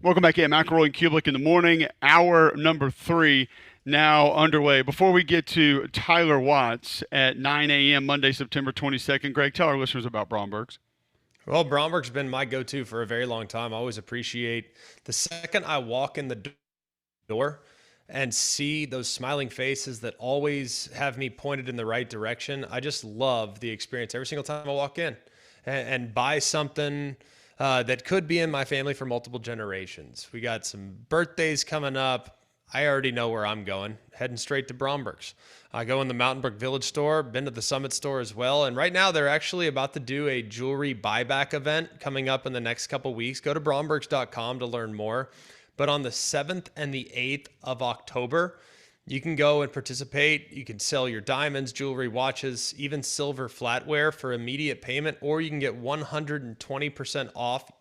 Welcome back in. McElroy and Cubelic in the morning. Hour number 3 now underway. Before we get to Tyler Watts at 9 a.m. Monday, September 22nd, Greg, tell our listeners about Bromberg's. Well, Bromberg's been my go-to for a very long time. I always appreciate the second I walk in the door and see those smiling faces that always have me pointed in the right direction. I just love the experience every single time I walk in and buy something that could be in my family for multiple generations. We got some birthdays coming up. I already know where I'm going, heading straight to Bromberg's. I go in the Mountain Brook Village store, been to the Summit store as well. And right now they're actually about to do a jewelry buyback event coming up in the next couple weeks. Go to brombergs.com to learn more. But on the 7th and the 8th of October, you can go and participate. You can sell your diamonds, jewelry, watches, even silver flatware for immediate payment, or you can get 120% off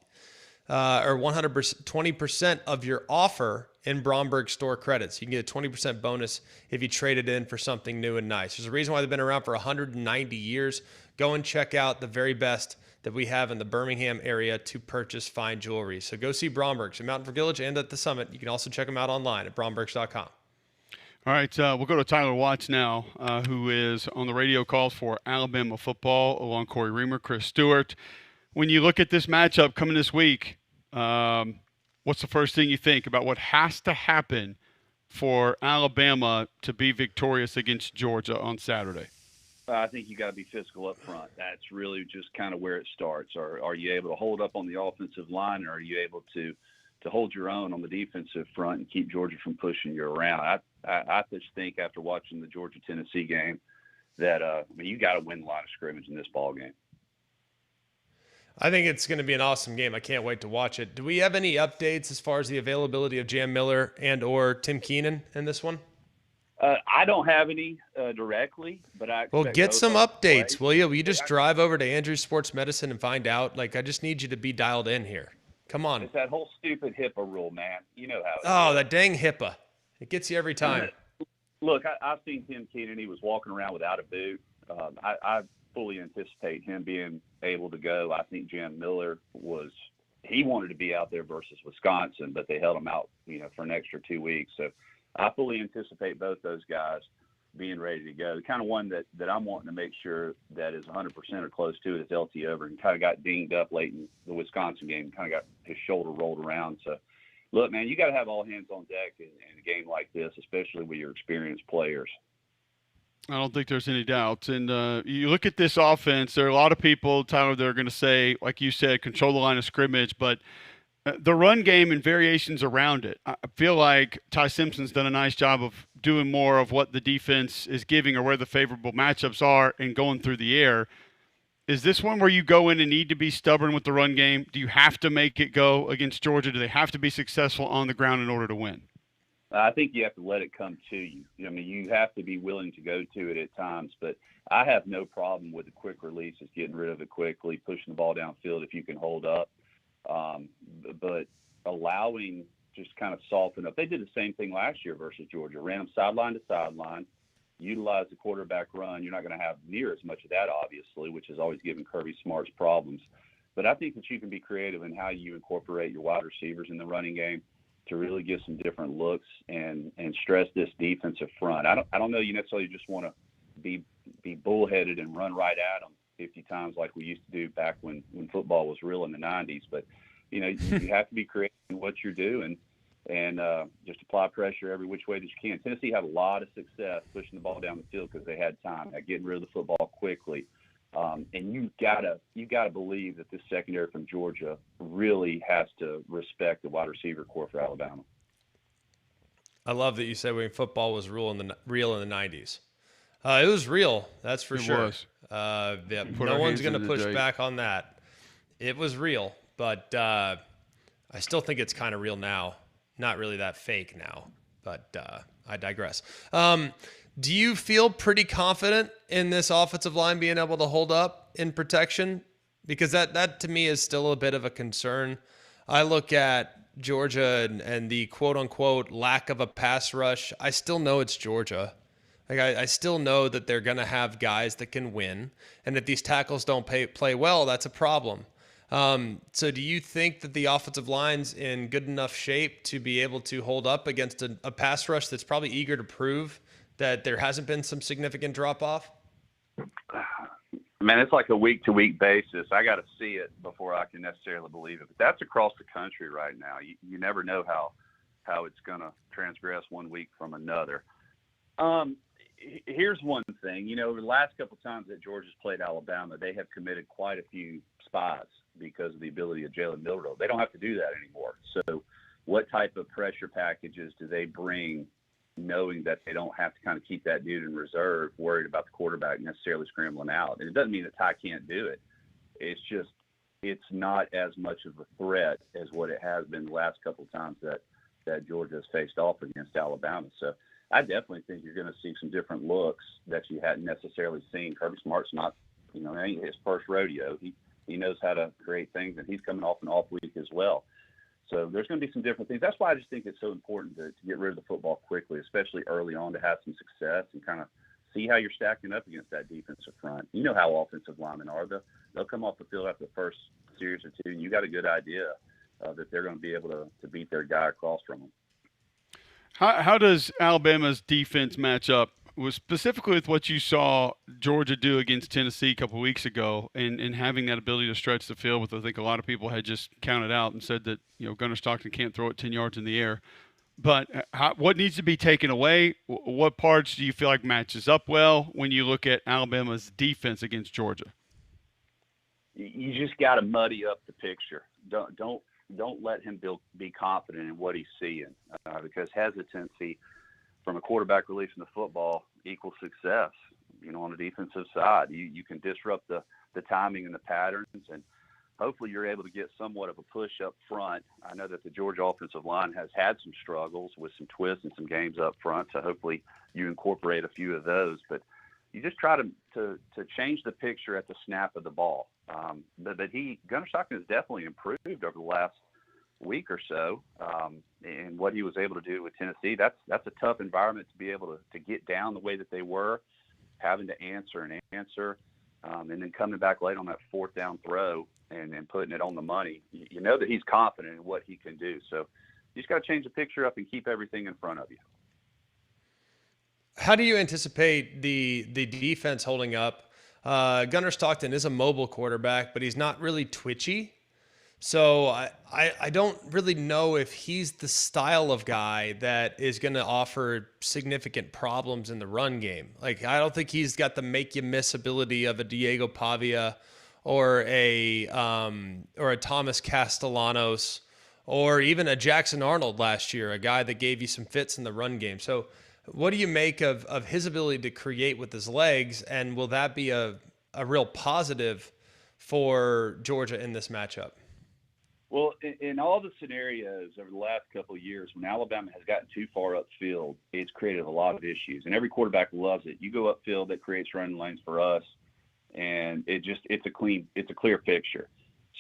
or 120% of your offer in Bromberg store credits. You can get a 20% bonus if you trade it in for something new and nice. There's a reason why they've been around for 190 years. Go and check out the very best that we have in the Birmingham area to purchase fine jewelry. So go see Bromberg's in Mountain Brook Village and at the Summit. You can also check them out online at brombergs.com. All right, we'll go to Tyler Watts now, who is on the radio calls for Alabama football, along Corey Reamer, Chris Stewart. When you look at this matchup coming this week, what's the first thing you think about what has to happen for Alabama to be victorious against Georgia on Saturday? I think you got to be physical up front. That's really just kind of where it starts. Are you able to hold up on the offensive line, or are you able to hold your own on the defensive front and keep Georgia from pushing you around? I just think after watching the Georgia-Tennessee game that you got to win the line of scrimmage in this ball game. I think it's going to be an awesome game. I can't wait to watch it. Do we have any updates as far as the availability of Jam Miller and or Tim Keenan in this one? I don't have any directly, but I Well, get some updates, will you? Will you just I, drive over to Andrews Sports Medicine and find out? I just need you to be dialed in here. Come on. It's that whole stupid HIPAA rule, man. You know how Oh, it is. that dang HIPAA. It gets you every time. Look, I've seen Tim Keenan. He was walking around without a boot. I fully anticipate him being able to go. I think Jam Miller he wanted to be out there versus Wisconsin, but they held him out, for an extra 2 weeks. So I fully anticipate both those guys being ready to go. The kind of one that I'm wanting to make sure that is 100% or close to it is LT Overton. Kind of got dinged up late in the Wisconsin game, kind of got his shoulder rolled around. So, look, man, you got to have all hands on deck in a game like this, especially with your experienced players. I don't think there's any doubt. And you look at this offense, there are a lot of people, Tyler, that are going to say, like you said, control the line of scrimmage, but the run game and variations around it. I feel like Ty Simpson's done a nice job of doing more of what the defense is giving or where the favorable matchups are and going through the air. Is this one where you go in and need to be stubborn with the run game? Do you have to make it go against Georgia? Do they have to be successful on the ground in order to win? I think you have to let it come to you. You have to be willing to go to it at times, but I have no problem with the quick releases, getting rid of it quickly, pushing the ball downfield if you can hold up. But allowing just kind of soften up. They did the same thing last year versus Georgia. Ran them sideline to sideline, utilized the quarterback run. You're not going to have near as much of that, obviously, which is always giving Kirby Smart's problems. But I think that you can be creative in how you incorporate your wide receivers in the running game to really give some different looks and stress this defensive front. I don't know you necessarily just want to be bullheaded and run right at them 50 times like we used to do back when football was real in the 90s. But, you have to be creative in what you're doing and just apply pressure every which way that you can. Tennessee had a lot of success pushing the ball down the field because they had time at getting rid of the football quickly. And you gotta believe that this secondary from Georgia really has to respect the wide receiver core for Alabama. I love that you said when football was real in the 90s. It was real, that's for sure. Yeah, no one's going to push back on that. It was real, but I still think it's kind of real now. Not really that fake now, but I digress. Do you feel pretty confident in this offensive line being able to hold up in protection? Because that to me is still a bit of a concern. I look at Georgia and the quote-unquote lack of a pass rush. I still know it's Georgia. I still know that they're going to have guys that can win. And if these tackles don't play well, that's a problem. So do you think that the offensive line's in good enough shape to be able to hold up against a pass rush that's probably eager to prove that there hasn't been some significant drop off? Man, it's like a week-to-week basis. I got to see it before I can necessarily believe it. But that's across the country right now. You never know how it's going to transgress one week from another. Here's one thing. Over the last couple of times that Georgia's played Alabama, they have committed quite a few spies because of the ability of Jalen Milroe. They don't have to do that anymore. So what type of pressure packages do they bring, knowing that they don't have to kind of keep that dude in reserve, worried about the quarterback necessarily scrambling out? And it doesn't mean that Ty can't do it. It's just it's not as much of a threat as what it has been the last couple of times that Georgia has faced off against Alabama. So I definitely think you're going to see some different looks that you hadn't necessarily seen. Kirby Smart's not, it ain't his first rodeo. He knows how to create things, and he's coming off an off week as well. So there's going to be some different things. That's why I just think it's so important to get rid of the football quickly, especially early on, to have some success and kind of see how you're stacking up against that defensive front. You know how offensive linemen are. They'll come off the field after the first series or two, and you got a good idea that they're going to be able to beat their guy across from them. How does Alabama's defense match up specifically with what you saw Georgia do against Tennessee a couple of weeks ago, and having that ability to stretch the field, with I think a lot of people had just counted out and said that Gunnar Stockton can't throw it 10 yards in the air. But what needs to be taken away? What parts do you feel like matches up well when you look at Alabama's defense against Georgia? You just got to muddy up the picture. Don't let him be confident in what he's seeing, because hesitancy from a quarterback releasing the football equals success. On the defensive side, you can disrupt the timing and the patterns, and hopefully you're able to get somewhat of a push up front. I know that the Georgia offensive line has had some struggles with some twists and some games up front, so hopefully you incorporate a few of those. But you just try to change the picture at the snap of the ball. But Gunnar Stockton has definitely improved over the last week or so, and what he was able to do with Tennessee. That's a tough environment to be able to get down the way that they were, having to answer, and then coming back late on that fourth down throw and putting it on the money. You know that he's confident in what he can do. So you just got to change the picture up and keep everything in front of you. How do you anticipate the defense holding up? Gunnar Stockton is a mobile quarterback, but he's not really twitchy. So I don't really know if he's the style of guy that is going to offer significant problems in the run game. Like, I don't think he's got the make you miss ability of a Diego Pavia or a Thomas Castellanos, or even a Jackson Arnold last year, a guy that gave you some fits in the run game. So what do you make of his ability to create with his legs, and will that be a real positive for Georgia in this matchup? Well, in all the scenarios over the last couple of years, when Alabama has gotten too far upfield, it's created a lot of issues, and every quarterback loves it. You go upfield, that creates running lanes for us, and it's a clear picture.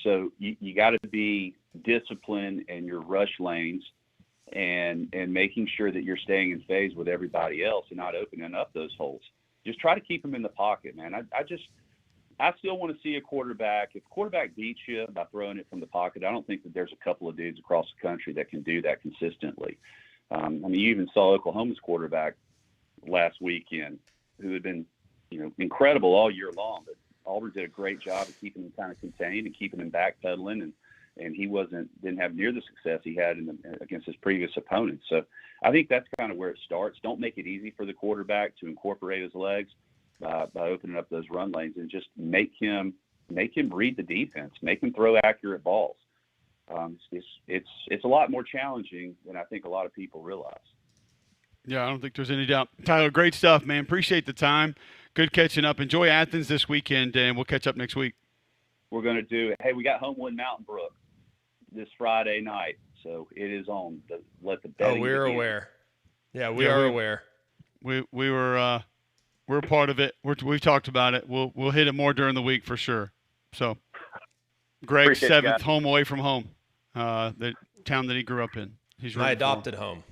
So you got to be disciplined in your rush lanes and making sure that you're staying in phase with everybody else and not opening up those holes. Just try to keep them in the pocket, man. I still want to see a quarterback. If a quarterback beats you by throwing it from the pocket, I don't think that there's a couple of dudes across the country that can do that consistently. You even saw Oklahoma's quarterback last weekend, who had been, incredible all year long. But Auburn did a great job of keeping him kind of contained and keeping him backpedaling, and he didn't have near the success he had against his previous opponents. So I think that's kind of where it starts. Don't make it easy for the quarterback to incorporate his legs by opening up those run lanes, and just make him read the defense, make him throw accurate balls. It's a lot more challenging than I think a lot of people realize. Yeah, I don't think there's any doubt. Tyler, great stuff, man. Appreciate the time. Good catching up. Enjoy Athens this weekend, and we'll catch up next week. We're going to do it. Hey, we got Homewood Mountain Brook this Friday night, so it is on. Let the betting we're begin. Aware. Yeah, we are aware. We're a part of it. We've talked about it. We'll hit it more during the week for sure. So, Greg's seventh home away from home, the town that he grew up in. He's my adopted home.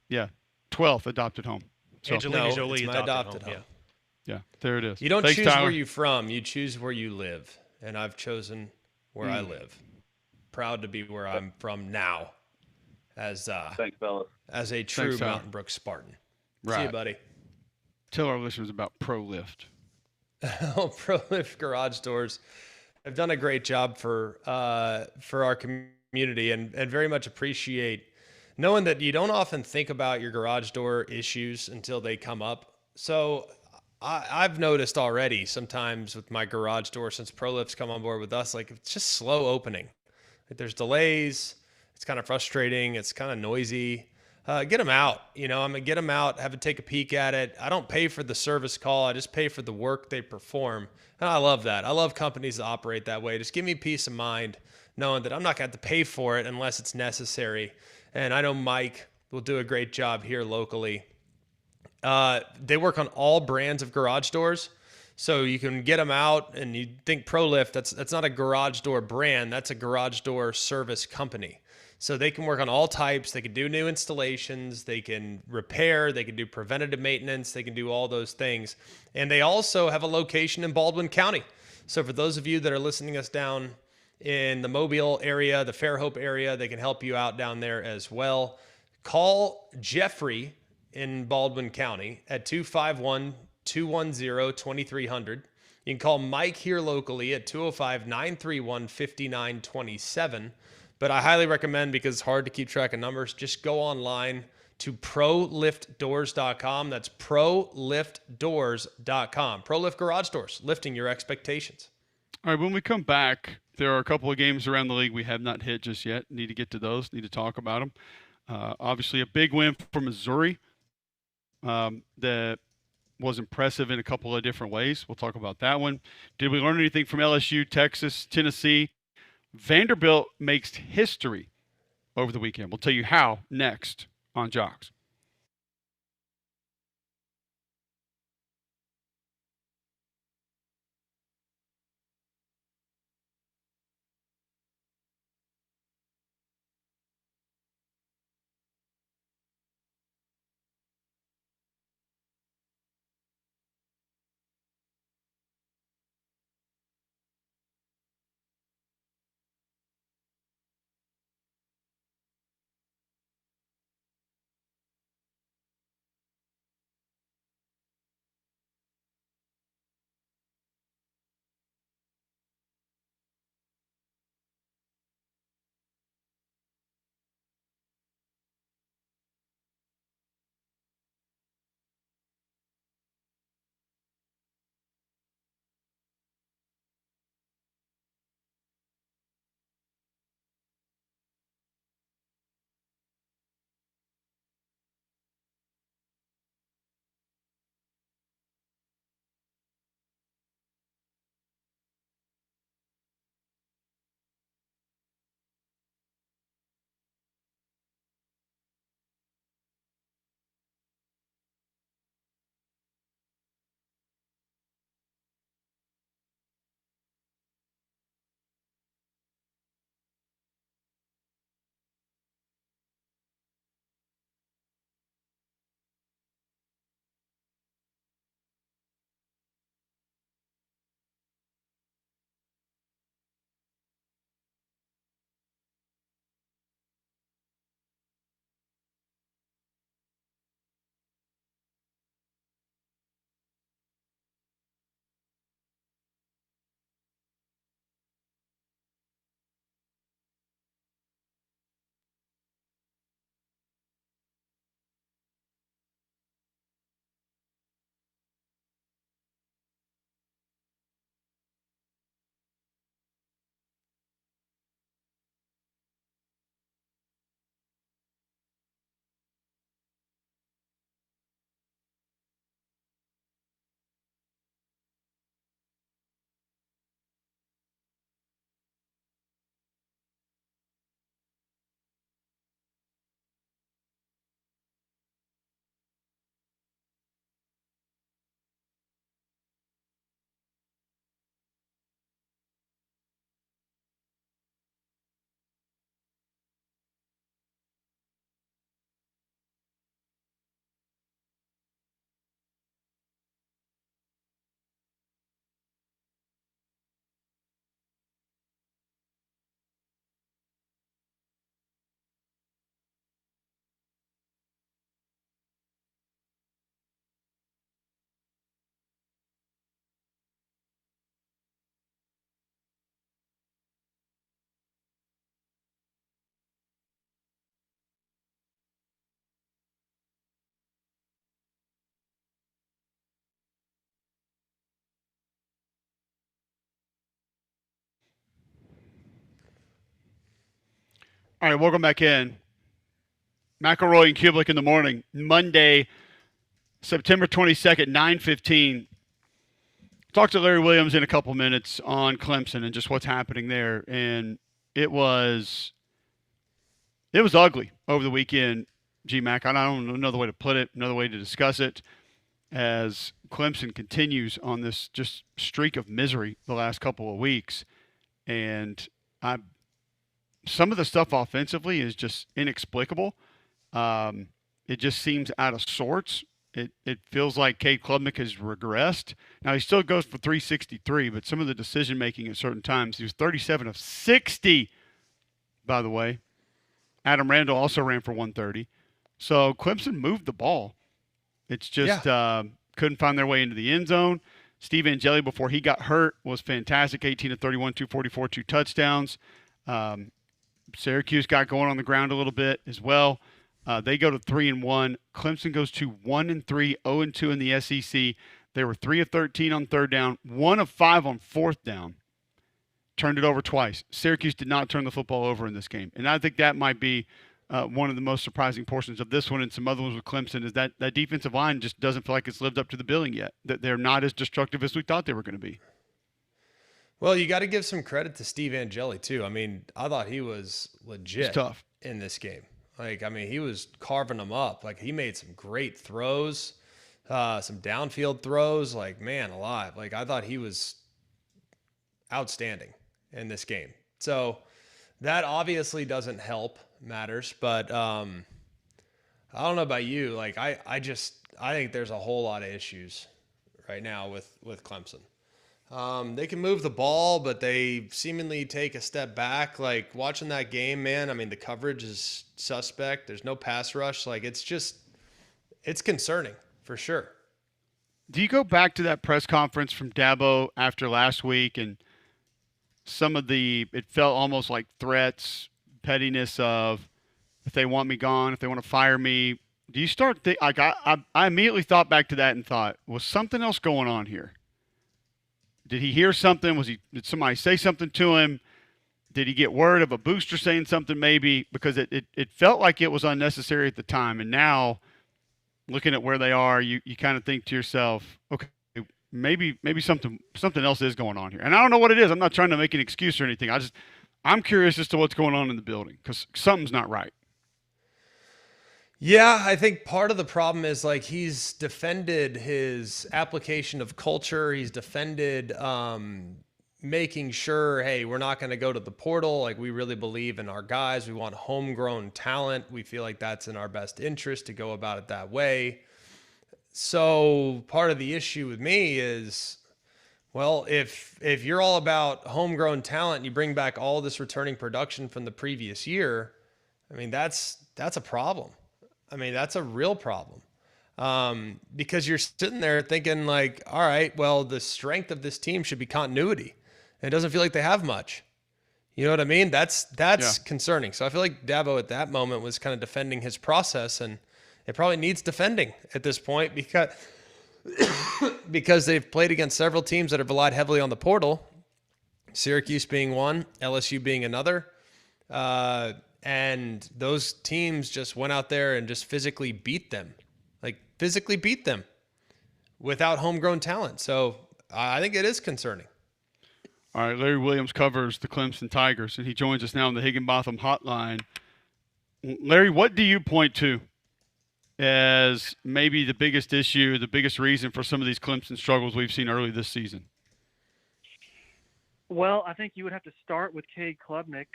Yeah, 12th adopted home. So, Angelina Jolie my adopted home. Yeah, there it is. You don't Thanks, choose Tyler. where you're from. You choose where you live, and I've chosen where I live. Proud to be where I'm from now as Thanks, fellas. as a Thanks, true Tyler. Mountain Brook Spartan. See you, Right. buddy. Tell our listeners about Pro Lift. Oh, ProLift Garage Doors have done a great job for our community, and very much appreciate knowing that you don't often think about your garage door issues until they come up. So I've noticed already sometimes with my garage door since ProLift's come on board with us, like it's just slow opening. Like there's delays. It's kind of frustrating. It's kind of noisy. Get them out. I'm gonna get them out. Have it take a peek at it. I don't pay for the service call. I just pay for the work they perform, and I love that. I love companies that operate that way. Just give me peace of mind knowing that I'm not gonna have to pay for it unless it's necessary. And I know Mike will do a great job here locally. They work on all brands of garage doors. So you can get them out, and you think ProLift, that's not a garage door brand, that's a garage door service company. So they can work on all types. They can do new installations, they can repair, they can do preventative maintenance, they can do all those things. And they also have a location in Baldwin County. So for those of you that are listening us down in the Mobile area, the Fairhope area, they can help you out down there as well. Call Jeffrey in Baldwin County at 251 210 2300. You can call Mike here locally at 205 931 5927. But I highly recommend, because it's hard to keep track of numbers, just go online to proliftdoors.com. That's proliftdoors.com. ProLift Garage Doors, lifting your expectations. All right, when we come back, there are a couple of games around the league we have not hit just yet. Need to get to those, need to talk about them. Obviously, a big win for Missouri that was impressive in a couple of different ways. We'll talk about that one. Did we learn anything from LSU, Texas, Tennessee? Vanderbilt makes history over the weekend. We'll tell you how next on Jocks. All right, welcome back in. McElroy and Cubelic in the morning, Monday, September 22nd, 9:15. Talk to Larry Williams in a couple minutes on Clemson and just what's happening there. And it was ugly over the weekend, G-Mac. I don't know another way to put it, another way to discuss it, as Clemson continues on this just streak of misery the last couple of weeks. And some of the stuff offensively is just inexplicable. It just seems out of sorts. It feels like Cade Klubnik has regressed. Now he still goes for 363, but some of the decision making at certain times, he was 37 of 60. By the way, Adam Randall also ran for 130. So Clemson moved the ball. It's just couldn't find their way into the end zone. Steve Angeli, before he got hurt, was fantastic. 18 of 31, 244, 2 touchdowns. Syracuse got going on the ground a little bit as well. They go to 3-1. Clemson goes to 1-3, 0-2 in the SEC. They were 3 of 13 on third down, 1 of 5 on fourth down. Turned it over twice. Syracuse did not turn the football over in this game, and I think that might be one of the most surprising portions of this one and some other ones with Clemson is that defensive line just doesn't feel like it's lived up to the billing yet. That they're not as destructive as we thought they were going to be. Well, you got to give some credit to Steve Angeli too. I mean, I thought he was legit It's tough in this game. Like, I mean, he was carving them up. Like, he made some great throws, some downfield throws. Like, man alive. Like, I thought he was outstanding in this game. So that obviously doesn't help matters, but I don't know about you. Like, I think there's a whole lot of issues right now with Clemson. They can move the ball, but they seemingly take a step back. Like, watching that game, man, I mean, the coverage is suspect. There's no pass rush. Like, it's concerning for sure. Do you go back to that press conference from Dabo after last week and some of it felt almost like threats, pettiness of if they want me gone, if they want to fire me. Do you start like I immediately thought back to that and thought, was something else going on here? Did he hear something? Did somebody say something to him? Did he get word of a booster saying something maybe? Because it felt like it was unnecessary at the time. And now, looking at where they are, you kind of think to yourself, okay, maybe something else is going on here. And I don't know what it is. I'm not trying to make an excuse or anything. I'm curious as to what's going on in the building because something's not right. Yeah, I think part of the problem is like he's defended his application of culture. He's defended making sure, hey, we're not going to go to the portal. Like, we really believe in our guys. We want homegrown talent. We feel like that's in our best interest to go about it that way. So part of the issue with me is, well, if you're all about homegrown talent and you bring back all this returning production from the previous year, I mean, that's a problem. I mean, that's a real problem because you're sitting there thinking like, all right, well, the strength of this team should be continuity. And it doesn't feel like they have much. You know what I mean? That's concerning. So I feel like Dabo at that moment was kind of defending his process, and it probably needs defending at this point because they've played against several teams that have relied heavily on the portal, Syracuse being one, LSU being another. And those teams just went out there and just physically beat them without homegrown talent. So I think it is concerning. All right, Larry Williams covers the Clemson Tigers, and he joins us now on the Higginbotham Hotline. Larry, what do you point to as maybe the biggest issue, the biggest reason for some of these Clemson struggles we've seen early this season? Well, I think you would have to start with Cade Klubnik.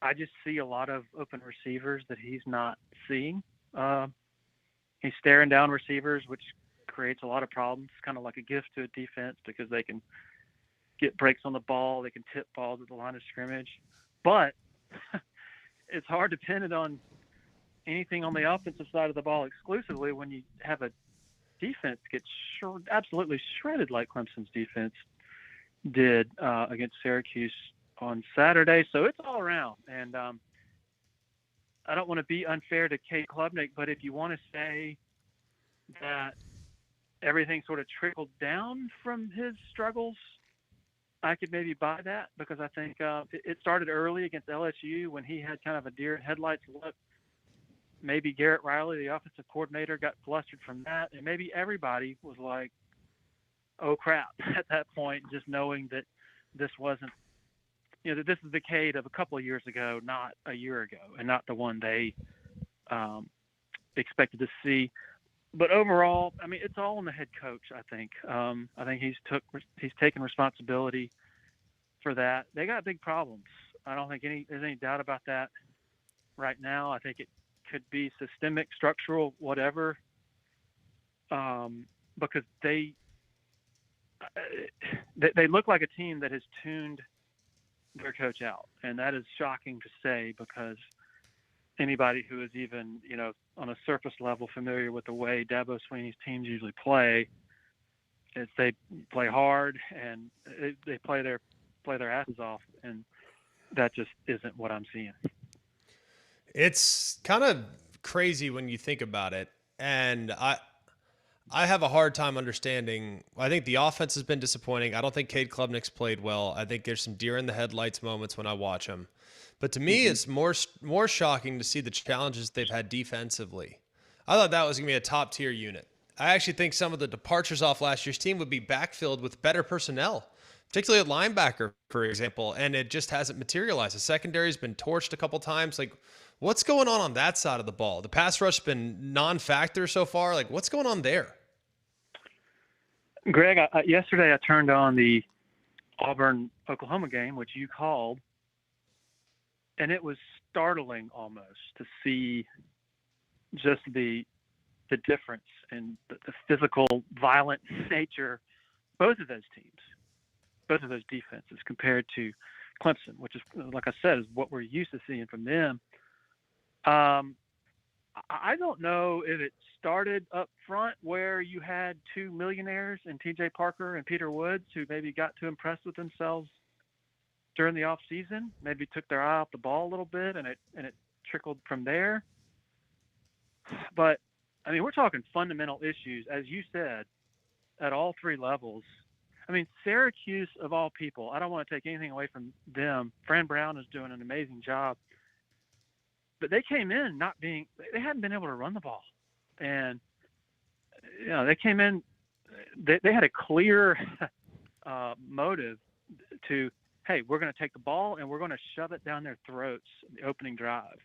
I just see a lot of open receivers that he's not seeing. He's staring down receivers, which creates a lot of problems. It's kind of like a gift to a defense because they can get breaks on the ball. They can tip balls at the line of scrimmage. But it's hard to pin it on anything on the offensive side of the ball exclusively when you have a defense get absolutely shredded like Clemson's defense did against Syracuse on Saturday. So it's all around. And I don't want to be unfair to Cade Klubnik, but if you want to say that everything sort of trickled down from his struggles, I could maybe buy that because I think it started early against LSU when he had kind of a deer in headlights look. Maybe Garrett Riley, the offensive coordinator, got flustered from that, and maybe everybody was like, "Oh crap!" at that point, just knowing that this wasn't, that this is the Cade of a couple of years ago, not a year ago, and not the one they expected to see. But overall, I mean, it's all on the head coach. I think. I think he's taken responsibility for that. They got big problems. I don't think there's any doubt about that right now. I think it could be systemic, structural, whatever, because they look like a team that has tuned their coach out, and that is shocking to say because anybody who is even, on a surface level familiar with the way Dabo Swinney's teams usually play is they play hard and they play their asses off, and that just isn't what I'm seeing. It's kind of crazy when you think about it, and I have a hard time understanding. I think the offense has been disappointing. I don't think Cade Klubnik's played well. I think there's some deer in the headlights moments when I watch him. But to me, it's more shocking to see the challenges they've had defensively. I thought that was going to be a top-tier unit. I actually think some of the departures off last year's team would be backfilled with better personnel, particularly at linebacker, for example, and it just hasn't materialized. The secondary's been torched a couple times. Like, what's going on that side of the ball? The pass rush's been non-factor so far. Like, what's going on there? Greg, yesterday I turned on the Auburn-Oklahoma game, which you called, and it was startling almost to see just the difference in the physical, violent nature, both of those teams, both of those defenses compared to Clemson, which is, like I said, is what we're used to seeing from them. I don't know if it started up front where you had two millionaires in TJ Parker and Peter Woods who maybe got too impressed with themselves during the off season, maybe took their eye off the ball a little bit, and it trickled from there. But I mean, we're talking fundamental issues, as you said, at all three levels. I mean, Syracuse, of all people, I don't want to take anything away from them. Fran Brown is doing an amazing job. But they came in they hadn't been able to run the ball. And, they came in, they had a clear motive to, hey, we're going to take the ball and we're going to shove it down their throats in the opening drive.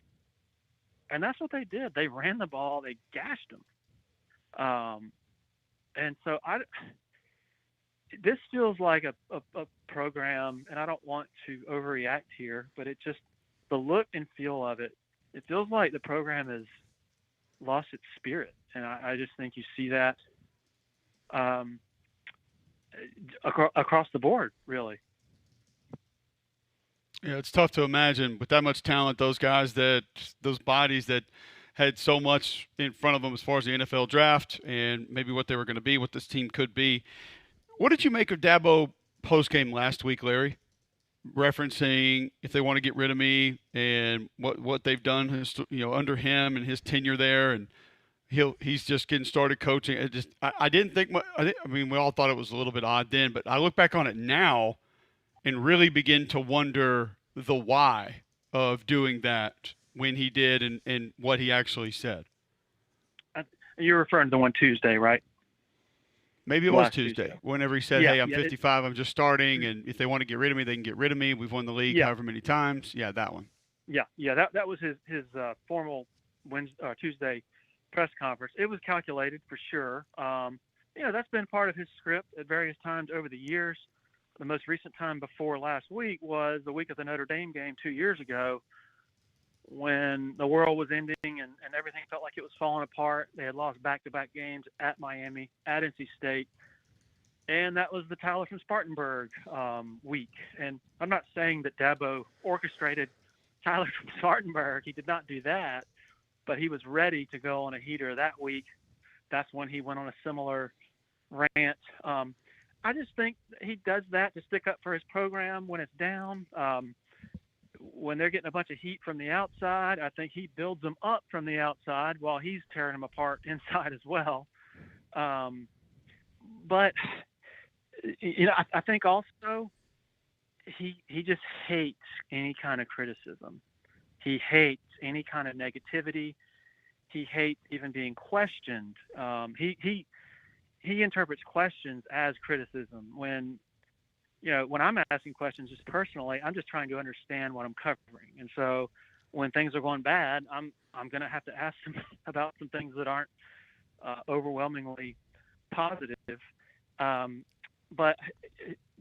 And that's what they did. They ran the ball. They gashed them. And so this feels like a program, and I don't want to overreact here, but it just, the look and feel of it, it feels like the program has lost its spirit. And I just think you see that across the board, really. Yeah, it's tough to imagine with that much talent, those bodies that had so much in front of them as far as the NFL draft and maybe what they were going to be, what this team could be. What did you make of Dabo postgame last week, Larry? Referencing if they want to get rid of me and what they've done, under him and his tenure there, and he's just getting started coaching. I didn't think I mean, we all thought it was a little bit odd then, but I look back on it now and really begin to wonder the why of doing that when he did and what he actually said. You're referring to the one Tuesday, right? Maybe it was Tuesday, whenever he said, hey, I'm 55, I'm just starting, and if they want to get rid of me, they can get rid of me. We've won the league however many times. Yeah, that one. Yeah, that was his formal Tuesday press conference. It was calculated for sure. That's been part of his script at various times over the years. The most recent time before last week was the week of the Notre Dame game 2 years ago when the world was ending and everything felt like it was falling apart. They had lost back-to-back games at Miami, at NC State, and that was the Tyler from Spartanburg week. And I'm not saying that Dabo orchestrated Tyler from Spartanburg. He did not do that, but he was ready to go on a heater that week. That's when he went on a similar rant. I just think he does that to stick up for his program when it's down. When they're getting a bunch of heat from the outside, I think he builds them up from the outside while he's tearing them apart inside as well. But I think also he just hates any kind of criticism. He hates any kind of negativity. He hates even being questioned. He interprets questions as criticism. When I'm asking questions just personally, I'm just trying to understand what I'm covering. And so when things are going bad, I'm going to have to ask him about some things that aren't overwhelmingly positive. Um, but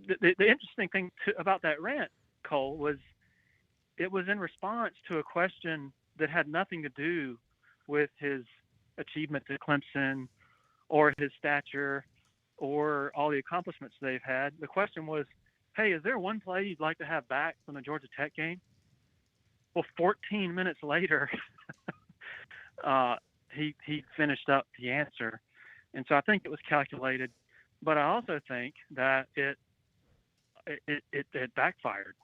the interesting thing about that rant, Cole, was it was in response to a question that had nothing to do with his achievements at Clemson or his stature or all the accomplishments they've had. The question was, hey, is there one play you'd like to have back from the Georgia Tech game? Well, 14 minutes later, he finished up the answer. And so I think it was calculated, but I also think that it backfired.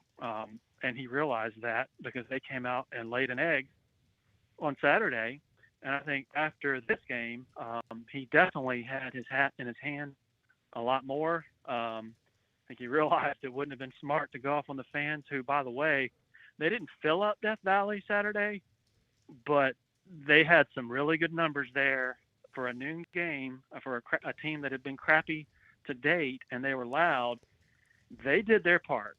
And he realized that because they came out and laid an egg on Saturday. And I think after this game, he definitely had his hat in his hand a lot more. I think he realized it wouldn't have been smart to go off on the fans who, by the way, they didn't fill up Death Valley Saturday, but they had some really good numbers there for a noon game for a team that had been crappy to date, and they were loud. They did their part.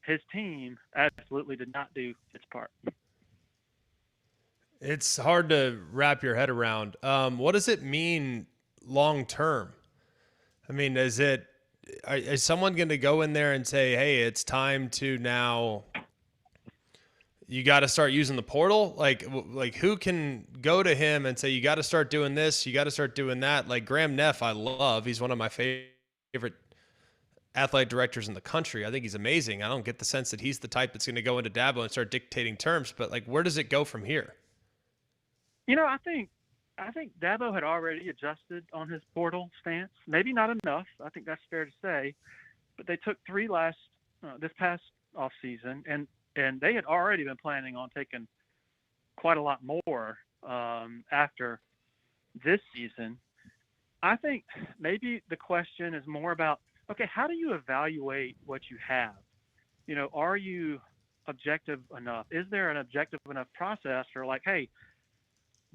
His team absolutely did not do its part. It's hard to wrap your head around. What does it mean long term? I mean, is someone going to go in there and say, "Hey, it's time to now"? You got to start using the portal. Like who can go to him and say, "You got to start doing this. You got to start doing that." Like Graham Neff, I love. He's one of my favorite athletic directors in the country. I think he's amazing. I don't get the sense that he's the type that's going to go into Dabo and start dictating terms. But like, where does it go from here? I think Dabo had already adjusted on his portal stance. Maybe not enough. I think that's fair to say. But they took three this past off season, and they had already been planning on taking quite a lot more after this season. I think maybe the question is more about, okay, how do you evaluate what you have? Are you objective enough? Is there an objective enough process for like, hey,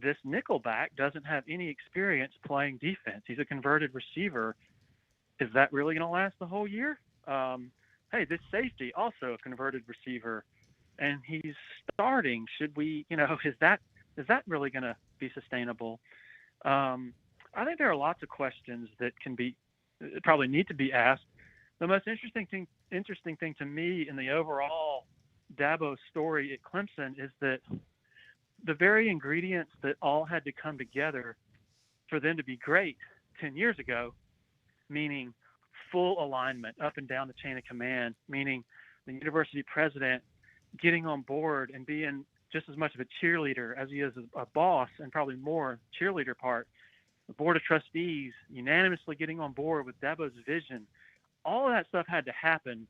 this nickelback doesn't have any experience playing defense. He's a converted receiver. Is that really going to last the whole year? Hey, this safety, also a converted receiver, and he's starting. Should we, is that really going to be sustainable? I think there are lots of questions that probably need to be asked. The most interesting thing to me in the overall Dabo story at Clemson is that the very ingredients that all had to come together for them to be great 10 years ago, meaning full alignment up and down the chain of command, meaning the university president getting on board and being just as much of a cheerleader as he is a boss, and probably more cheerleader part, the board of trustees unanimously getting on board with Dabo's vision. All of that stuff had to happen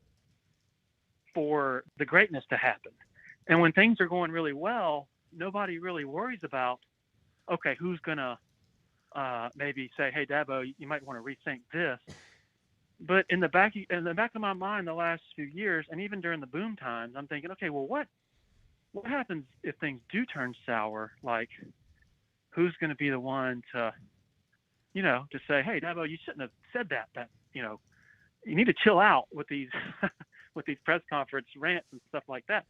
for the greatness to happen. And when things are going really well, nobody really worries about, okay, who's going to maybe say, hey, Dabo, you might want to rethink this. But in the back of my mind the last few years, and even during the boom times, I'm thinking, okay, well, what happens if things do turn sour? Like, who's going to be the one to say, hey, Dabo, you shouldn't have said that. That, you need to chill out with these with these press conference rants and stuff like that.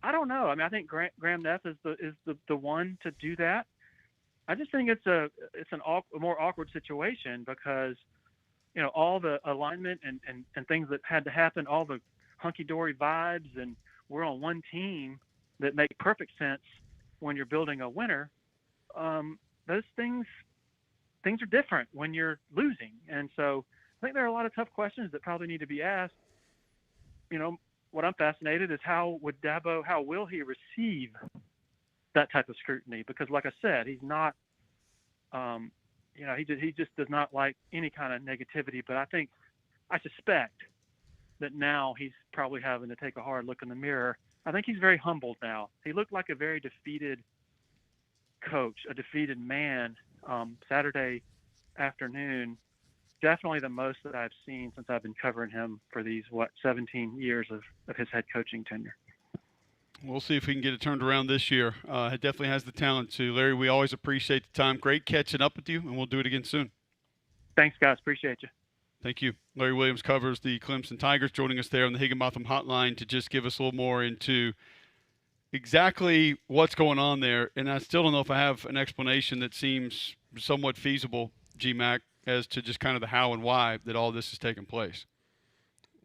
I don't know. I mean, I think Graham Neff is the one to do that. I just think it's a more awkward situation because, all the alignment and things that had to happen, all the hunky-dory vibes, and we're on one team that make perfect sense when you're building a winner. Those things are different when you're losing. And so I think there are a lot of tough questions that probably need to be asked. What I'm fascinated is how will he receive that type of scrutiny? Because like I said, he's not, he just does not like any kind of negativity. But I suspect that now he's probably having to take a hard look in the mirror. I think he's very humbled now. He looked like a very defeated coach, a defeated man Saturday afternoon definitely the most that I've seen since I've been covering him for these 17 years of his head coaching tenure. We'll see if we can get it turned around this year. It definitely has the talent to. Larry, we always appreciate the time. Great catching up with you, and we'll do it again soon. Thanks, guys. Appreciate you. Thank you. Larry Williams covers the Clemson Tigers, joining us there on the Higginbotham Hotline to just give us a little more into exactly what's going on there. And I still don't know if I have an explanation that seems somewhat feasible, GMAC, as to just kind of the how and why that all this is taking place.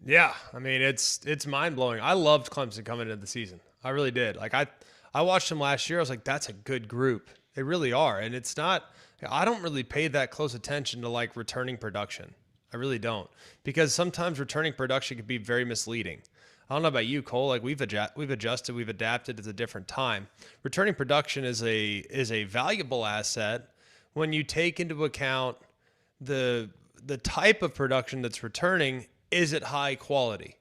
Yeah, I mean it's mind blowing. I loved Clemson coming into the season. I really did. Like I watched them last year. I was like, that's a good group. They really are. And it's not. I don't really pay that close attention to like returning production. I really don't, because sometimes returning production can be very misleading. I don't know about you, Cole. Like we've adjusted, we've adapted. It's a different time. Returning production is a valuable asset when you take into account the type of production that's returning. Is it high quality?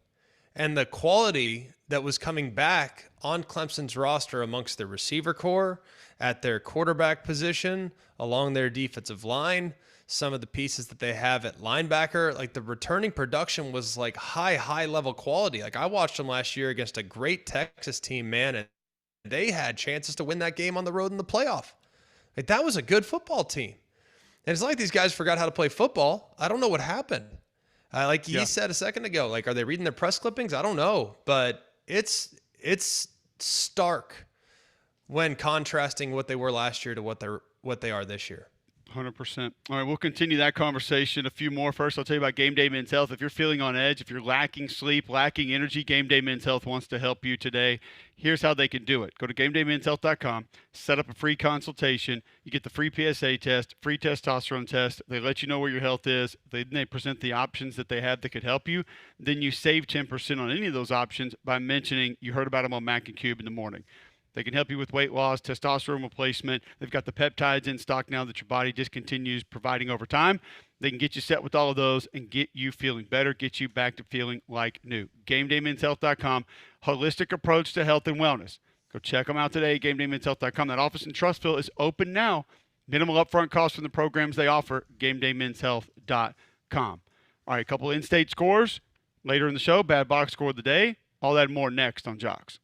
And the quality that was coming back on Clemson's roster amongst their receiver core, at their quarterback position, along their defensive line, some of the pieces that they have at linebacker, like the returning production was like high level quality. Like I watched them last year against a great Texas team, man, and they had chances to win that game on the road in the playoff. Like that was a good football team. And it's not like these guys forgot how to play football. I don't know what happened. Like he said a second ago, like, are they reading their press clippings? I don't know, but it's stark when contrasting what they were last year to what they are this year. 100%. All right, we'll continue that conversation. A few more. First, I'll tell you about Game Day Men's Health. If you're feeling on edge, if you're lacking sleep, lacking energy, Game Day Men's Health wants to help you today. Here's how they can do it. Go to GameDayMen'sHealth.com, set up a free consultation. You get the free PSA test, free testosterone test. They let you know where your health is. They present the options that they have that could help you. Then you save 10% on any of those options by mentioning you heard about them on Mac and Cube in the morning. They can help you with weight loss, testosterone replacement. They've got the peptides in stock now that your body discontinues providing over time. They can get you set with all of those and get you feeling better, get you back to feeling like new. GameDayMen'sHealth.com, holistic approach to health and wellness. Go check them out today, GameDayMen'sHealth.com. That office in Trustville is open now. Minimal upfront cost from the programs they offer, GameDayMen'sHealth.com. All right, a couple of in-state scores later in the show, bad box score of the day. All that and more next on Jocks.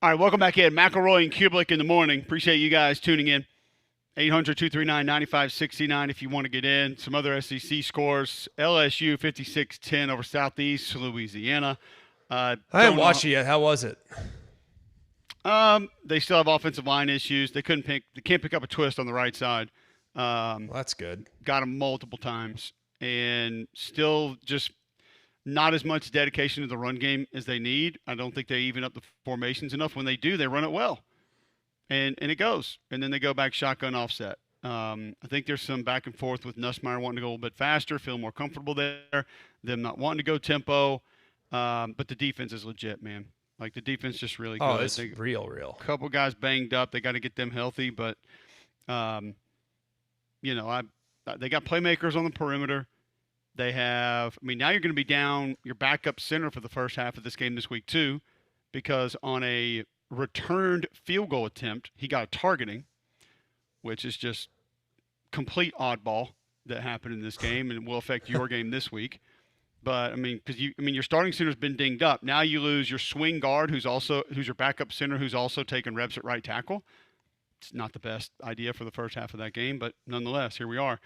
All right, welcome back in. McElroy and Cubelic in the morning. Appreciate you guys tuning in. 800-239-9569 if you want to get in. Some other SEC scores. LSU 56-10 over Southeast Louisiana. I didn't watch it yet. How was it? They still have offensive line issues. They can't pick up a twist on the right side. Well, that's good. Got them multiple times, and still just not as much dedication to the run game as they need. I don't think they even up the formations enough. When they do, they run it well, and it goes. And then they go back shotgun offset. I think there's some back and forth with Nussmeier wanting to go a little bit faster, feel more comfortable there, them not wanting to go tempo. But the defense is legit, man. Like, the defense just really good. Oh, it's real. A couple guys banged up. They got to get them healthy, but they got playmakers on the perimeter. They have, now you're going to be down your backup center for the first half of this game this week too, because on a returned field goal attempt, he got a targeting, which is just complete oddball that happened in this game and will affect your game this week. But because your starting center's been dinged up. Now you lose your swing guard, who's your backup center, who's also taking reps at right tackle. It's not the best idea for the first half of that game, but nonetheless, here we are.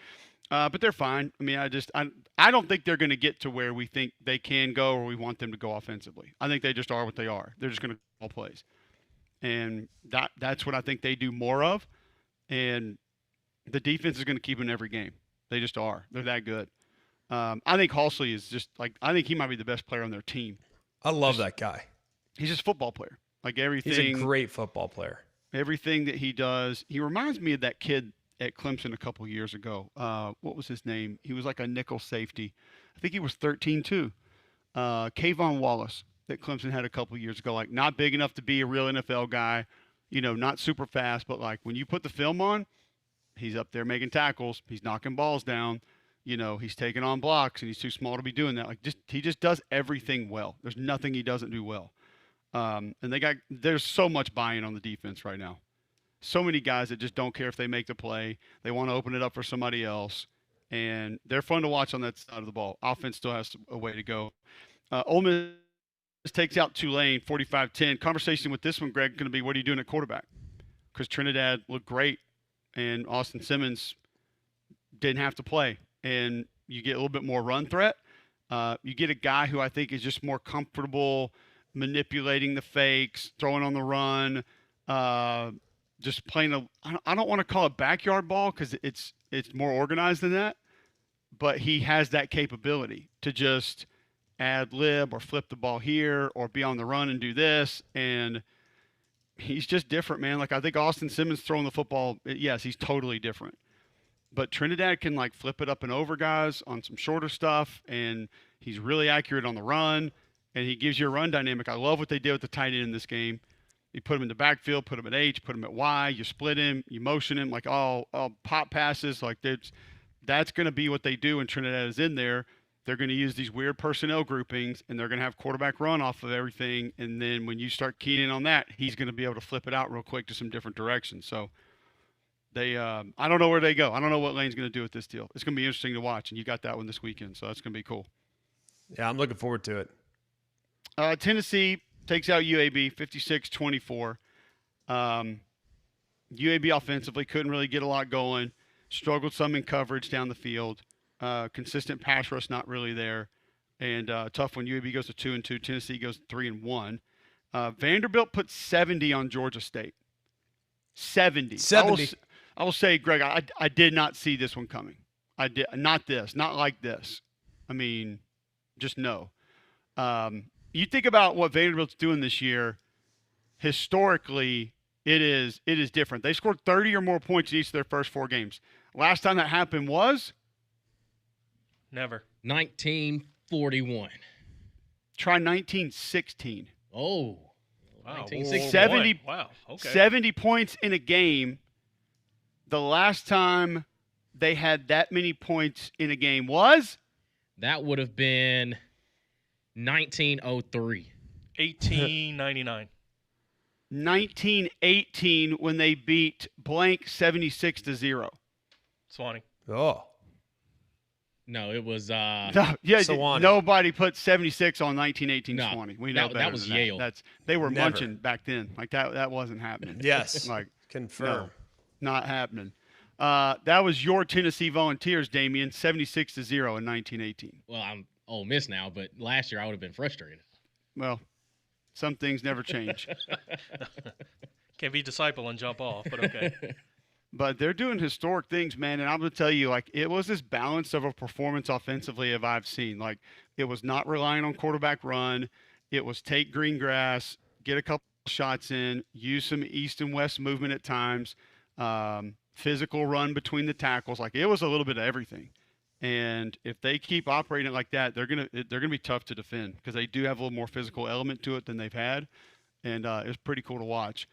But they're fine. I don't think they're going to get to where we think they can go or we want them to go offensively. I think they just are what they are. They're just going to call plays, and that's what I think they do more of. And the defense is going to keep them in every game. They just are. They're that good. I think Halsley is I think he might be the best player on their team. I love that guy. He's just a football player. Like, everything. He's a great football player. Everything that he does. He reminds me of that kid at Clemson a couple years ago. What was his name? He was like a nickel safety. I think he was 13 too. Kayvon Wallace that Clemson had a couple years ago. Like, not big enough to be a real NFL guy. Not super fast, but like when you put the film on, he's up there making tackles. He's knocking balls down. He's taking on blocks, and he's too small to be doing that. Like, he just does everything well. There's nothing he doesn't do well. And there's so much buy-in on the defense right now. So many guys that just don't care if they make the play. They want to open it up for somebody else, and they're fun to watch on that side of the ball. Offense still has a way to go. Ole Miss takes out Tulane 45-10. Conversation with this one, Greg, going to be, what are you doing at quarterback? Because Trinidad looked great, and Austin Simmons didn't have to play. And you get a little bit more run threat. You get a guy who I think is just more comfortable manipulating the fakes, throwing on the run, just playing I don't want to call it backyard ball because it's more organized than that, but he has that capability to just ad lib or flip the ball here or be on the run and do this. And he's just different, man. Like, I think Austin Simmons throwing the football, yes, he's totally different. But Trinidad can, like, flip it up and over guys on some shorter stuff, and he's really accurate on the run, and he gives you a run dynamic. I love what they did with the tight end in this game. You put him in the backfield, put him at H, put him at Y, you split him, you motion him, like all pop passes. Like, that's going to be what they do when Trinidad is in there. They're going to use these weird personnel groupings, and they're going to have quarterback run off of everything. And then when you start keying in on that, he's going to be able to flip it out real quick to some different directions. So I don't know where they go. I don't know what Lane's going to do with this deal. It's going to be interesting to watch, and you got that one this weekend, so that's going to be cool. Yeah, I'm looking forward to it. Tennessee takes out UAB 56-24. UAB offensively couldn't really get a lot going. Struggled some in coverage down the field. Consistent pass rush not really there. And tough when UAB goes to 2-2. Tennessee goes to 3-1. Vanderbilt put 70 on Georgia State. 70. I will say, Greg, I did not see this one coming. I did not like this. Just no. You think about what Vanderbilt's doing this year. Historically, it is different. They scored 30 or more points in each of their first 4 games. Last time that happened was never 1941. Try 1916. Oh, wow. 1960. 70. Wow. Okay. 70 points in a game. The last time they had that many points in a game was? That would have been 1903. 1899. 1918 when they beat blank 76-0. Swanee. Oh. No, it was No, yeah, Sewanee. nobody put 76 on 1918 No, Swanee. We know that better was than Yale. They were Never. munching back then. Like that wasn't happening. Yes. Like Confirm. no, not happening. That was your Tennessee Volunteers, Damian, 76-0 in 1918. well, I'm Ole Miss now, but last year I would have been frustrated. Well, some things never change. Can't be disciple and jump off, but okay. But they're doing historic things, man. And I'm going to tell you, like, it was this balance of a performance offensively of I've seen. Like, it was not relying on quarterback run. It was take green grass, get a couple shots in, use some east and west movement at times, physical run between the tackles. Like, it was a little bit of everything. And if they keep operating like that, they're gonna be tough to defend because they do have a little more physical element to it than they've had. And it was pretty cool to watch.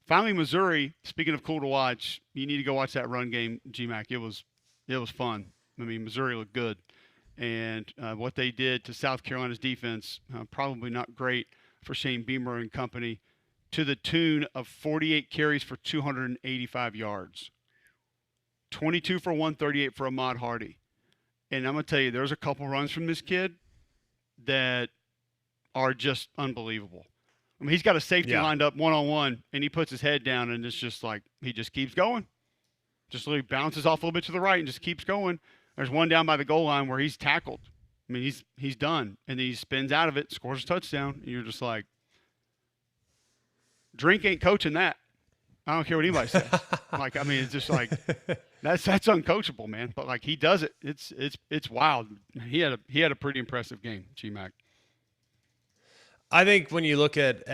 Finally, Missouri, speaking of cool to watch, you need to go watch that run game, GMAC. It was fun. I mean, Missouri looked good. And what they did to South Carolina's defense, probably not great for Shane Beamer and company, to the tune of 48 carries for 285 yards. 22 for 138 for Ahmad Hardy. And I'm going to tell you, there's a couple runs from this kid that are just unbelievable. I mean, he's got a safety lined up one-on-one, and he puts his head down, and it's just like he just keeps going. Just literally bounces off a little bit to the right and just keeps going. There's one down by the goal line where he's tackled. I mean, he's done. And then he spins out of it, scores a touchdown, and you're just like, Drink ain't coaching that. I don't care what anybody says. Like, I mean, it's just like that's uncoachable, man. But like he does it. It's wild. He had a pretty impressive game, GMAC. I think when you look at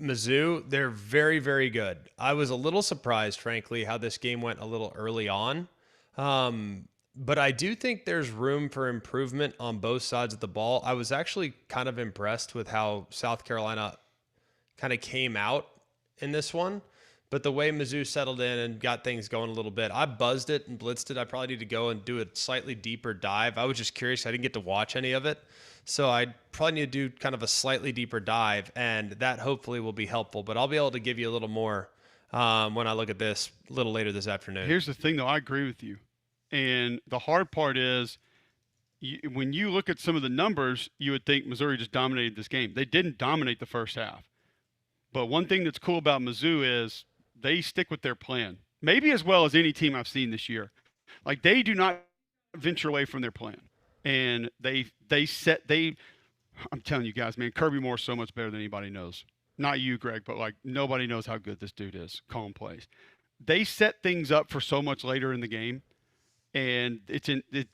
Mizzou, they're very, very good. I was a little surprised, frankly, how this game went a little early on. But I do think there's room for improvement on both sides of the ball. I was actually kind of impressed with how South Carolina kind of came out in this one. But the way Mizzou settled in and got things going a little bit, I buzzed it and blitzed it. I probably need to go and do a slightly deeper dive. I was just curious. I didn't get to watch any of it. So I probably need to do kind of a slightly deeper dive, and that hopefully will be helpful. But I'll be able to give you a little more when I look at this a little later this afternoon. Here's the thing, though. I agree with you. And the hard part is when you look at some of the numbers, you would think Missouri just dominated this game. They didn't dominate the first half. But one thing that's cool about Mizzou is they stick with their plan, maybe as well as any team I've seen this year. Like, they do not venture away from their plan. And I'm telling you guys, man, Kirby Moore's so much better than anybody knows. Not you, Greg, but like nobody knows how good this dude is calling plays. They set things up for so much later in the game, and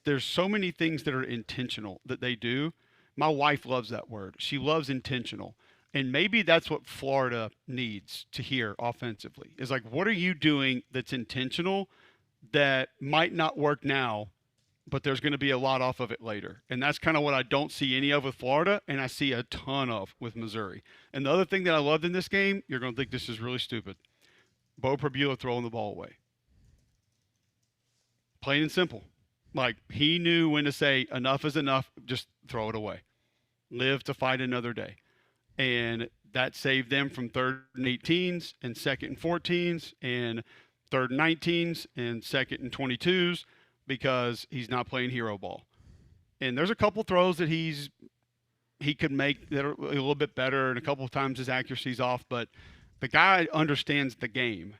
there's so many things that are intentional that they do. My wife loves that word. She loves intentional. And maybe that's what Florida needs to hear offensively. Is like, what are you doing that's intentional that might not work now, but there's going to be a lot off of it later? And that's kind of what I don't see any of with Florida, and I see a ton of with Missouri. And the other thing that I loved in this game, you're going to think this is really stupid, Bo Perbula throwing the ball away. Plain and simple. Like, he knew when to say enough is enough, just throw it away. Live to fight another day. And that saved them from 3rd and 18s and 2nd and 14s and 3rd and 19s and 2nd and 22s because he's not playing hero ball. And there's a couple throws that he could make that are a little bit better, and a couple of times his accuracy's off, but the guy understands the game.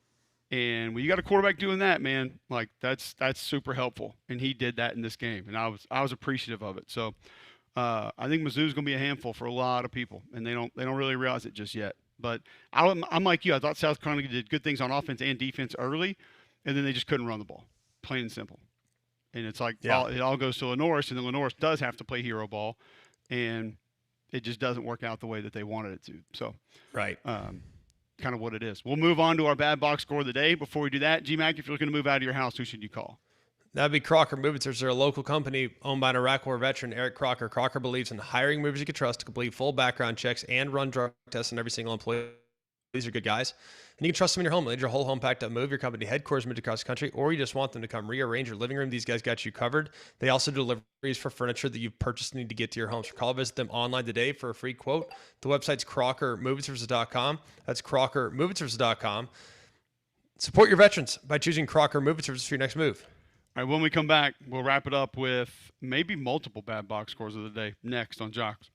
And when you got a quarterback doing that, man, like that's super helpful. And he did that in this game, and I was appreciative of it. So I think Mizzou's going to be a handful for a lot of people, and they don't really realize it just yet. But I'm like you. I thought South Carolina did good things on offense and defense early, and then they just couldn't run the ball, plain and simple. And it's like it all goes to Lenoris, and then Lenoris does have to play hero ball, and it just doesn't work out the way that they wanted it to. So right. Kind of what it is. We'll move on to our bad box score of the day. Before we do that, GMAC, if you're looking to move out of your house, who should you call? That'd be Crocker Movers. They're a local company owned by an Iraq War veteran, Eric Crocker. Crocker believes in hiring movers you can trust to complete full background checks and run drug tests on every single employee. These are good guys. And you can trust them in your home. They need your whole home packed up, move your company headquarters moved across the country, or you just want them to come rearrange your living room. These guys got you covered. They also do deliveries for furniture that you've purchased and need to get to your homes. Call, visit them online today for a free quote. The website's CrockerMovingServices.com. That's CrockerMovingServices.com. Support your veterans by choosing Crocker Moving Services for your next move. All right, when we come back, we'll wrap it up with maybe multiple bad box scores of the day next on Jocks.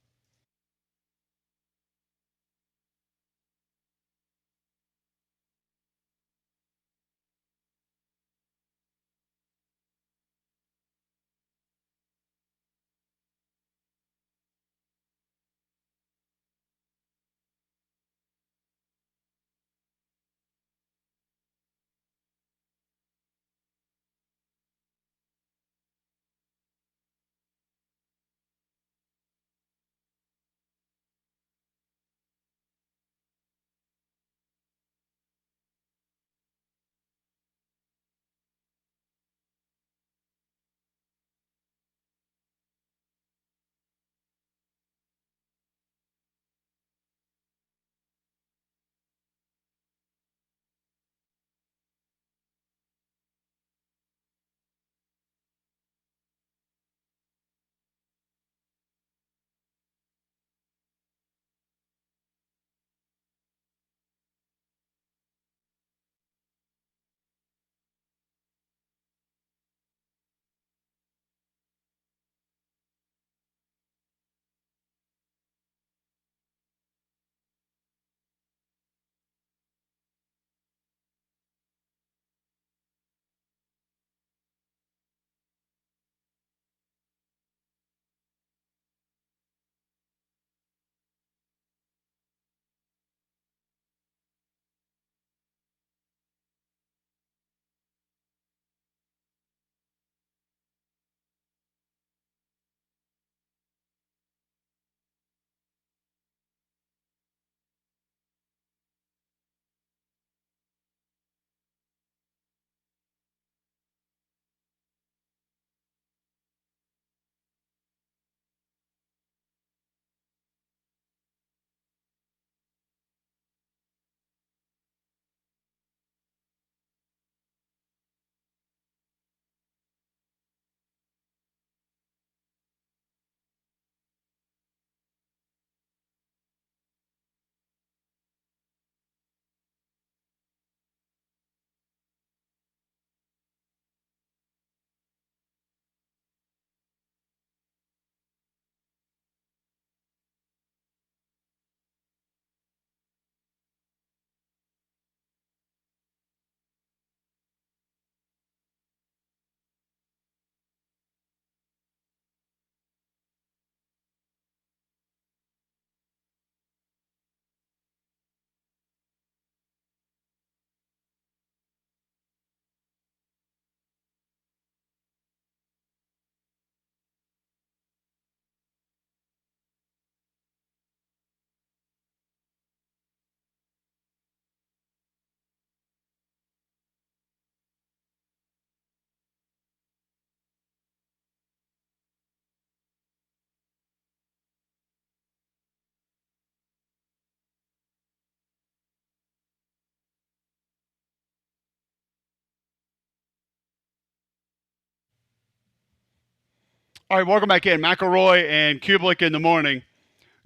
All right, welcome back in. McElroy and Cubelic in the morning.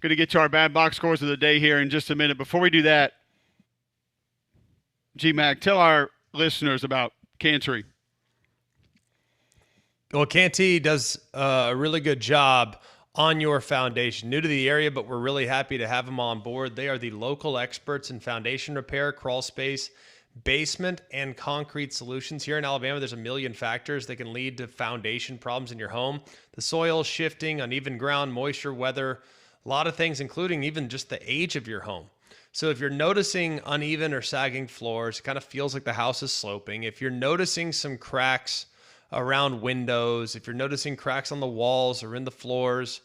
Going to get to our bad box scores of the day here in just a minute. Before we do that, G-Mac, tell our listeners about Cantree. Well, Canty does a really good job on your foundation. New to the area, but we're really happy to have them on board. They are the local experts in foundation repair, crawl space, basement, and concrete solutions. Here in Alabama, there's a million factors that can lead to foundation problems in your home. The soil, shifting, uneven ground, moisture, weather, a lot of things, including even just the age of your home. So if you're noticing uneven or sagging floors, it kind of feels like the house is sloping. If you're noticing some cracks around windows, if you're noticing cracks on the walls or in the floors,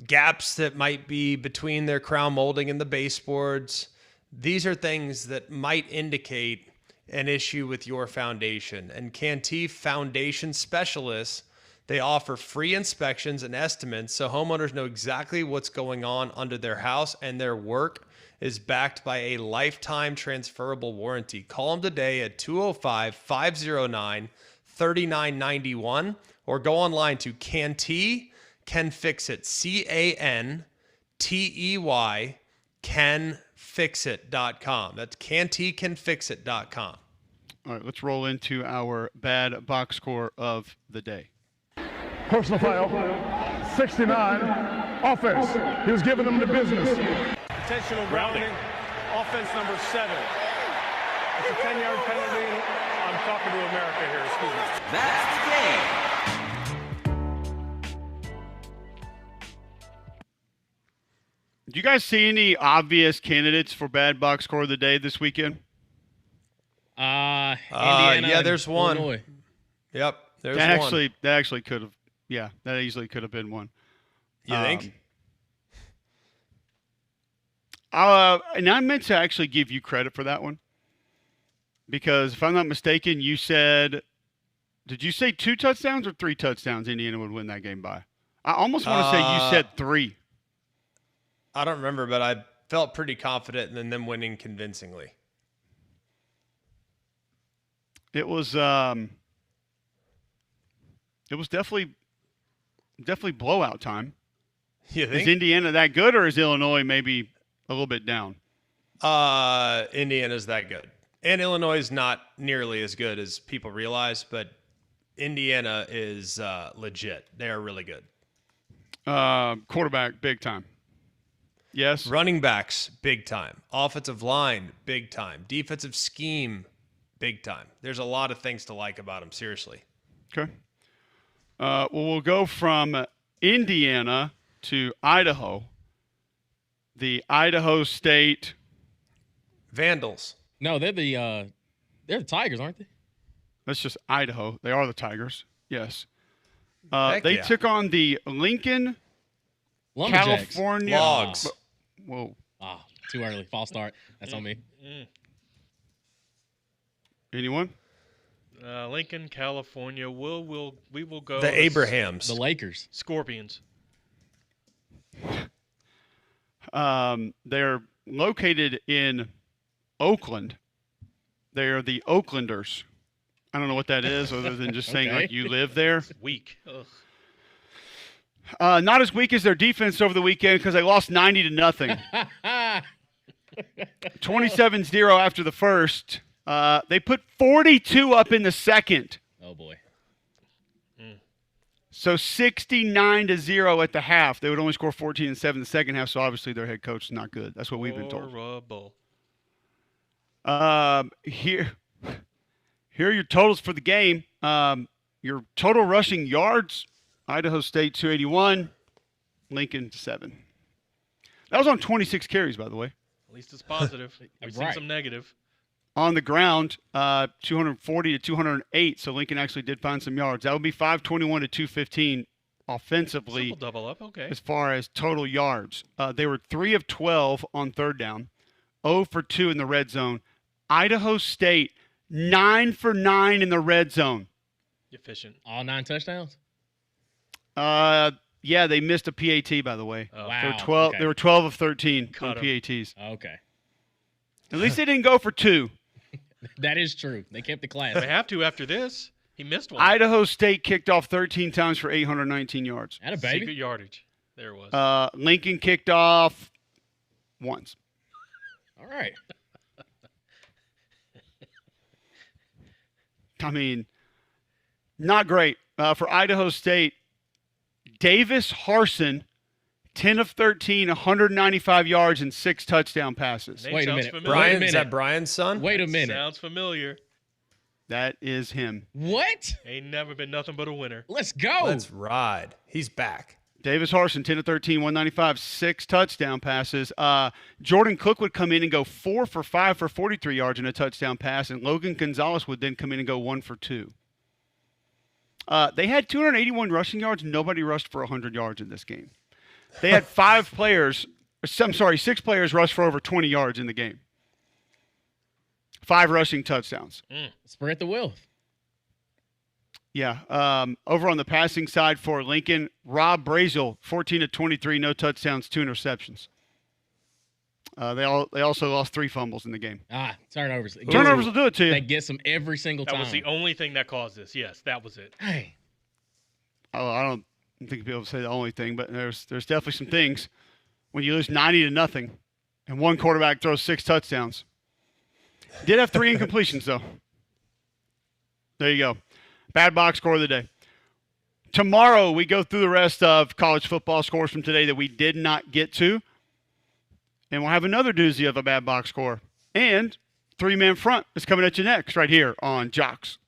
gaps that might be between their crown molding and the baseboards, these are things that might indicate an issue with your foundation. And Canty Foundation Specialists, they offer free inspections and estimates so homeowners know exactly what's going on under their house, and their work is backed by a lifetime transferable warranty. Call them today at 205-509-3991 or go online to Canty Can Fix It, CANTEY, canfixit.com. That's cantycanfixit.com. All right, let's roll into our bad box score of the day. Personal foul, 69, offense. He was giving them the business. Intentional grounding, offense number 7. It's a 10-yard penalty. I'm talking to America here, excuse me. That's the game. Do you guys see any obvious candidates for bad box score of the day this weekend? Indiana. Yeah, there's one. Illinois. Yep, there's That one. actually could have. Yeah, that easily could have been one. You think? And I meant to actually give you credit for that one because if I'm not mistaken, you said, did you say 2 touchdowns or 3 touchdowns Indiana would win that game by? I almost want to say you said 3. I don't remember, but I felt pretty confident in them winning convincingly. It was definitely blowout time. You Is think? Indiana that good, or is Illinois maybe a little bit down? Indiana's that good. And Illinois is not nearly as good as people realize, but Indiana is legit. They are really good. Quarterback, big time. Yes. Running backs, big time. Offensive line, big time. Defensive scheme, big time. There's a lot of things to like about them, seriously. Okay. Well, we'll go from Indiana to Idaho. The Idaho State Vandals. No, they're the Tigers, aren't they? That's just Idaho. They are the Tigers. Yes. Heck They yeah. took on the Lincoln, Lumberjacks. California. Logs. Whoa. Ah, too early. False start. That's on me. Anyone? Lincoln, California. We will go The Abrahams. The Lakers. Scorpions. They're located in Oakland. They are the Oaklanders. I don't know what that is other than just saying Okay. like you live there. Weak. Ugh. Not as weak as their defense over the weekend because they lost 90-0. 27-0 after the first. They put 42 up in the second. Oh boy. So 69-0 at the half. They would only score 14 and 7 in the second half, so obviously their head coach is not good. That's what we've been told. Horrible. Here are your totals for the game. Your total rushing yards, Idaho State 281, Lincoln 7. That was on 26 carries, by the way. At least it's positive. We've seen Right. some negative. On the ground, 240 to 208, so Lincoln actually did find some yards. That would be 521 to 215 offensively Simple double up. Okay. as far as total yards. They were 3 of 12 on third down, 0 for 2 in the red zone. Idaho State, 9 for 9 in the red zone. Efficient. All 9 touchdowns. Yeah, they missed a PAT, by the way. Oh, Wow. They were 12. Okay. They were 12 of 13 Cut on 'em. PATs. Okay. At least they didn't go for 2. That is true. They kept the class. They have to after this. He missed one. Idaho State kicked off 13 times for 819 yards. Had a Secret baby. yardage. There it was. Lincoln kicked off once. All right. I mean, not great. For Idaho State, Davis Harson, 10 of 13, 195 yards and 6 touchdown passes. Name Wait a sounds minute. familiar. Brian, Wait a is that minute. Brian's son? Wait a minute. Sounds familiar. That is him. What? Ain't never been nothing but a winner. Let's go. Let's ride. He's back. Davis Harson, 10 of 13, 195, 6 touchdown passes. Jordan Cook would come in and go 4 for 5 for 43 yards and a touchdown pass, and Logan Gonzalez would then come in and go 1 for 2. They had 281 rushing yards. Nobody rushed for 100 yards in this game. They had 6 players rush for over 20 yards in the game. 5 rushing touchdowns. Spread the wealth. Yeah. Over on the passing side for Lincoln, Rob Braziel, 14 of 23, no touchdowns, 2 interceptions. They also lost 3 fumbles in the game. Turnovers. Turnovers will do it to you. They get them every single That time. was the only thing that caused this. Yes, that was it. Hey. Oh, I don't think people say the only thing, but there's definitely some things when you lose 90-0 and one quarterback throws 6 touchdowns. Did have 3 incompletions though. There you go. Bad box score of the day. Tomorrow, we go through the rest of college football scores from today that we did not get to. And we'll have another doozy of a bad box score. And three-man front is coming at you next right here on Jocks.